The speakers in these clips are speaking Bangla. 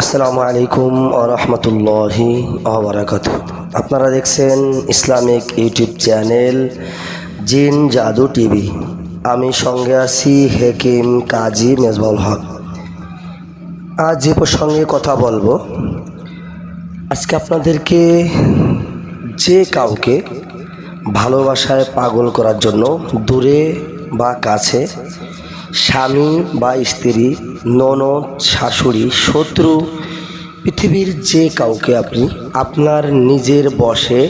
আসসালামু আলাইকুম ওয়া রাহমাতুল্লাহি ওয়া বারাকাতুহু। আপনারা দেখছেন ইসলামিক ইউটিউব চ্যানেল জিন জাদু টিভি। আমি সঙ্গে আছি হেকিম কাজী মেজবাউল হক। আজ যে প্রসঙ্গে কথা বলবো, আজকে আপনাদেরকে যে কাউকে ভালোবাসায় পাগল করার জন্য দূরে বা কাছে, স্বামী বা স্ত্রী, ননদ, শাশুড়ি, শত্রু, পৃথিবীর যে কাউকে আপনি আপনার নিজের বশে,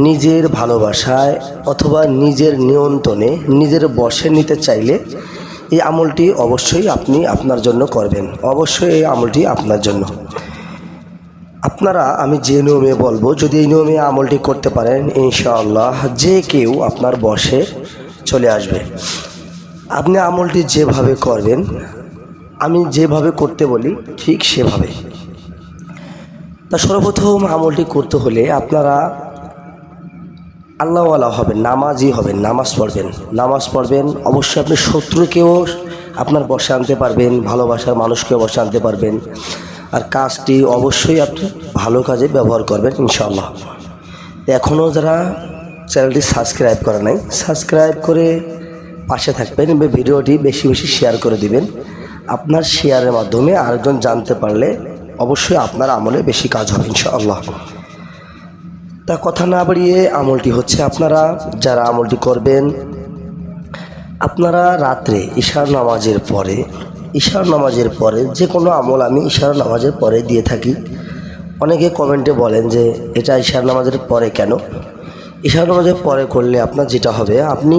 নিজের ভালোবাসায় অথবা নিজের নিয়ন্ত্রণে, নিজের বশে নিতে চাইলে এই আমলটি অবশ্যই আপনি আপনার জন্য করবেন। অবশ্যই এই আমলটি আপনার জন্য। আপনারা আমি যে নিয়মে বলবো, যদি এই নিয়মে আমলটি করতে পারেন, ইনশাআল্লাহ যে কেউ আপনার বশে চলে আসবে। আপনি আমলটি যেভাবে করবেন, আমি যেভাবে করতে বলি ঠিক সেভাবে। তা সর্বপ্রথম আমলটি করতে হলে আপনারা আল্লাহওয়ালা হবেন, নামাজি হবেন, নামাজ পড়বেন। অবশ্যই আপনি শত্রুকেও আপনার বশে আনতে পারবেন, ভালোবাসার মানুষকেও বশে আনতে পারবেন। আর কাজটি অবশ্যই আপনি ভালো কাজে ব্যবহার করবেন ইনশাআল্লাহ। এখনও যারা চ্যানেলটি সাবস্ক্রাইব করে নাই, সাবস্ক্রাইব করে পাশে থাকবেন এবং ভিডিওটি বেশি বেশি শেয়ার করে দিবেন। আপনার শেয়ারের মাধ্যমে আরেকজন জানতে পারলে অবশ্যই আপনার আমলে বেশি কাজ হবে ইনশাআল্লাহ। তা কথা না বাড়িয়ে আমলটি হচ্ছে, আপনারা যারা আমলটি করবেন, আপনারা রাত্রে ইশার নামাজের পরে যে কোনো আমল আমি ইশার নামাজের পরে দিয়ে থাকি। অনেকে কমেন্টে বলেন যে এটা ইশার নামাজের পরে কেন? ইশার নামাজের পরে করলে আপনার যেটা হবে, আপনি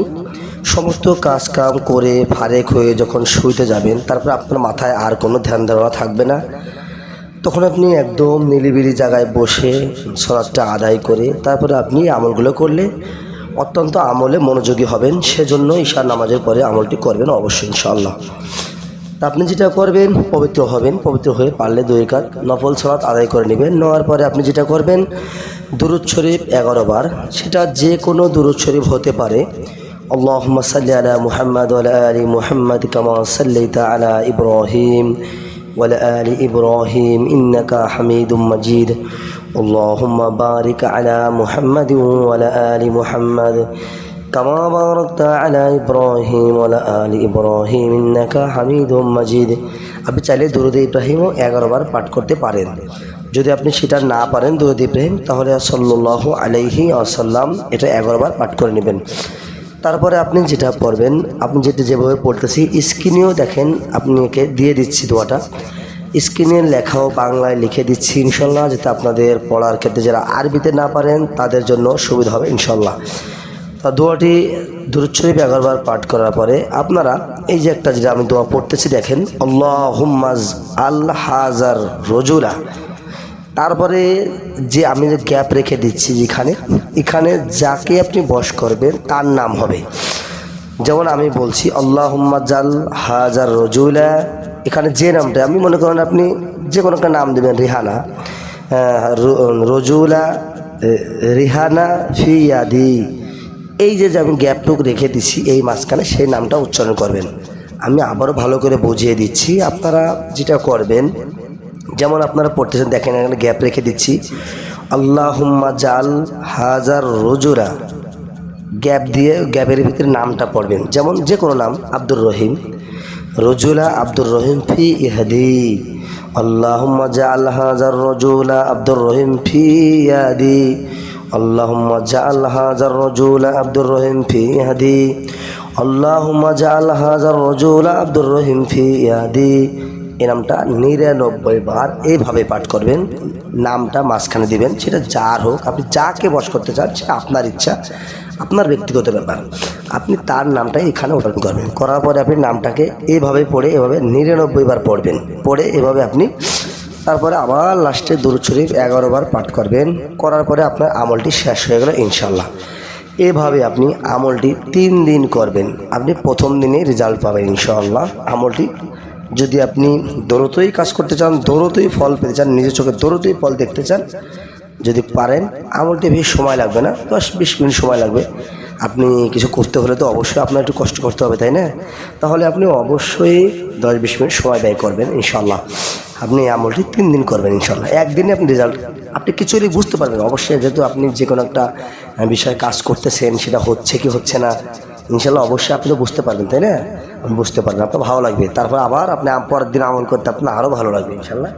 সমস্ত কাজ কাম করে ফারেক হয়ে যখন শুইতে যাবেন, তারপর আপনার মাথায় আর কোনো ধ্যান ধারণা থাকবে না। তখন আপনি একদম নিরিবিলি জায়গায় বসে সালাতটা আদায় করে তারপরে আপনি আমলগুলো করলে অত্যন্ত আমলে মনোযোগী হবেন। সেজন্য ইশার নামাজের পরে আমলটি করবেন অবশ্যই ইনশাআল্লাহ। তা আপনি যেটা করবেন, পবিত্র হবেন, পবিত্র হয়ে পারলে 2 রাকাত নফল সালাত আদায় করে নেবেন। নেওয়ার পরে আপনি যেটা করবেন, দুরূদ শরীফ 11 বার, সেটা যে কোনো দুরূদ শরীফ হতে পারে। আল্লাহুম্মা সাল্লি আলা মুহাম্মাদ ওয়া আলা আলি মুহাম্মাদ কামা সাল্লাইতা আলা ইব্রাহিম ওয়া আলা আলি ইব্রাহিম ইন্নাকা হামিদুম মাজিদ। আল্লাহুম্মা বারিক আলা মুহাম্মাদ ওয়া আলা আলি মুহাম্মাদ কামা বারাকতা আলা ইব্রাহিম ওয়া আলা আলি ইব্রাহিম ইন্নাকা হামিদুম মাজিদ। আপনি চাইলে দুরূদ ইব্রাহিমও 11 বার পাঠ করতে পারেন। যদি আপনি সেটা না পারেন দুরূদ ইব্রাহিম, তাহলে সাল্লাল্লাহু আলাইহি ওয়াসাল্লাম এটা 11 বার পাঠ করে নেবেন। তারপরে আপনি যেটা পড়বেন, আপনি যেভাবে পড়তেছি স্ক্রিনেও দেখেন, আপনাকে দিয়ে দিচ্ছি দোয়াটা। স্ক্রিনে লেখাও বাংলায় লিখে দিচ্ছি ইনশাল্লাহ, যাতে আপনাদের পড়ার ক্ষেত্রে যারা আরবিতে না পারেন তাদের জন্য সুবিধা হবে ইনশাল্লাহ। তা দোয়াটি দুরূদ শরীফ 11 বার পাঠ করার পরে আপনারা এই যে একটা যেটা আমি দোয়া পড়তেছি দেখেন, আল্লাহুম্মা আল হাজার রজুলা। তারপরে যে আমি যে গ্যাপ রেখে দিচ্ছি, এখানে যাকে আপনি বশ করবেন তার নাম হবে। যেমন আমি বলছি আল্লাহুম্মা জাল হাজার রজুলা, এখানে যে নামটা আমি মনে করেন আপনি যে কোনো একটা নাম দেবেন, রিহানা, রজুলা, রিহানা ফি ইয়াদি। এই যে আমি গ্যাপটুক রেখে দিচ্ছি এই মাঝখানে, সেই নামটা উচ্চারণ করবেন। আমি আবারও ভালো করে বুঝিয়ে দিচ্ছি। আপনারা যেটা করবেন, যেমন আপনারা পড়তেছেন দেখেন, এখানে গ্যাপ রেখে দিচ্ছি, আল্লাহুম্মা জাল হাজার রজুলা, গ্যাপ দিয়ে গ্যাপের ভিতরে নামটা পড়বেন। যেমন যে কোনো নাম, আব্দুর রহিম, রজুলা আব্দুর রহিম ফি ইহাদি, আল্লাহুম্মা জাল হাজার রজুলা আব্দুর রহিম ফি ইয়াদি, আল্লাহুম্মা জাল হাজার রজুলা আব্দুর রহিম ফি ইহাদি, আল্লাহুম্মা জাল হাজার রজুলা আব্দুর রহিম ফি ইয়াদি। এই নামটা 99 বার এইভাবে পাঠ করবেন। নামটা মাঝখানে দিবেন, সেটা যার হোক, আপনি যাকে বশ করতে চান সেটা আপনার ইচ্ছা, আপনার ব্যক্তিগত ব্যাপার। আপনি তার নামটা এখানে উচ্চারণ করবেন। করার পরে আপনি নামটাকে এইভাবে পড়ে, এভাবে 99 বার পড়বেন। পড়ে এভাবে আপনি তারপরে আবার লাস্টে দুরূদ শরীফ 11 বার পাঠ করবেন। করার পরে আপনার আমলটি শেষ হয়ে গেল ইনশাআল্লাহ। এভাবে আপনি আমলটি 3 দিন করবেন। আপনি প্রথম দিনে রেজাল্ট পাবেন ইনশাআল্লাহ। আমলটি যদি আপনি দ্রুতই কাজ করতে চান, দ্রুতই ফল পেতে চান, নিজের চোখে দ্রুতই ফল দেখতে চান, যদি পারেন, আমলটি বেশি সময় লাগবে না, 10-20 মিনিট সময় লাগবে। আপনি কিছু করতে হলে তো অবশ্যই আপনার একটু কষ্ট করতে হবে, তাই না? তাহলে আপনি অবশ্যই 10-20 মিনিট সময় ব্যয় করবেন ইনশাআল্লাহ। আপনি এই আমলটি 3 দিন করবেন ইনশাল্লাহ। একদিনে আপনি রেজাল্ট আপনি কিছুই বুঝতে পারবেন। অবশ্যই যেহেতু আপনি যে কোনো একটা বিষয়ে কাজ করতেছেন, সেটা হচ্ছে কি হচ্ছে না, ইনশাল্লাহ অবশ্যই আপনি তো বুঝতে পারবেন, তাই না? আপনি বুঝতে পারবেন, আপনার ভালো লাগবে। তারপর আবার আপনি পরের দিন আমল করতে আপনার আরও ভালো লাগবে ইনশাল্লাহ।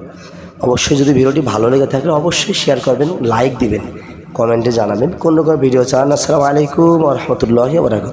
অবশ্যই যদি ভিডিওটি ভালো লেগে থাকলে অবশ্যই শেয়ার করবেন, লাইক দিবেন, কমেন্টে জানাবেন কোন রকম ভিডিও চান। আসসালামু আলাইকুম ওয়া রাহমাতুল্লাহি ওয়া বারাকাতুহু।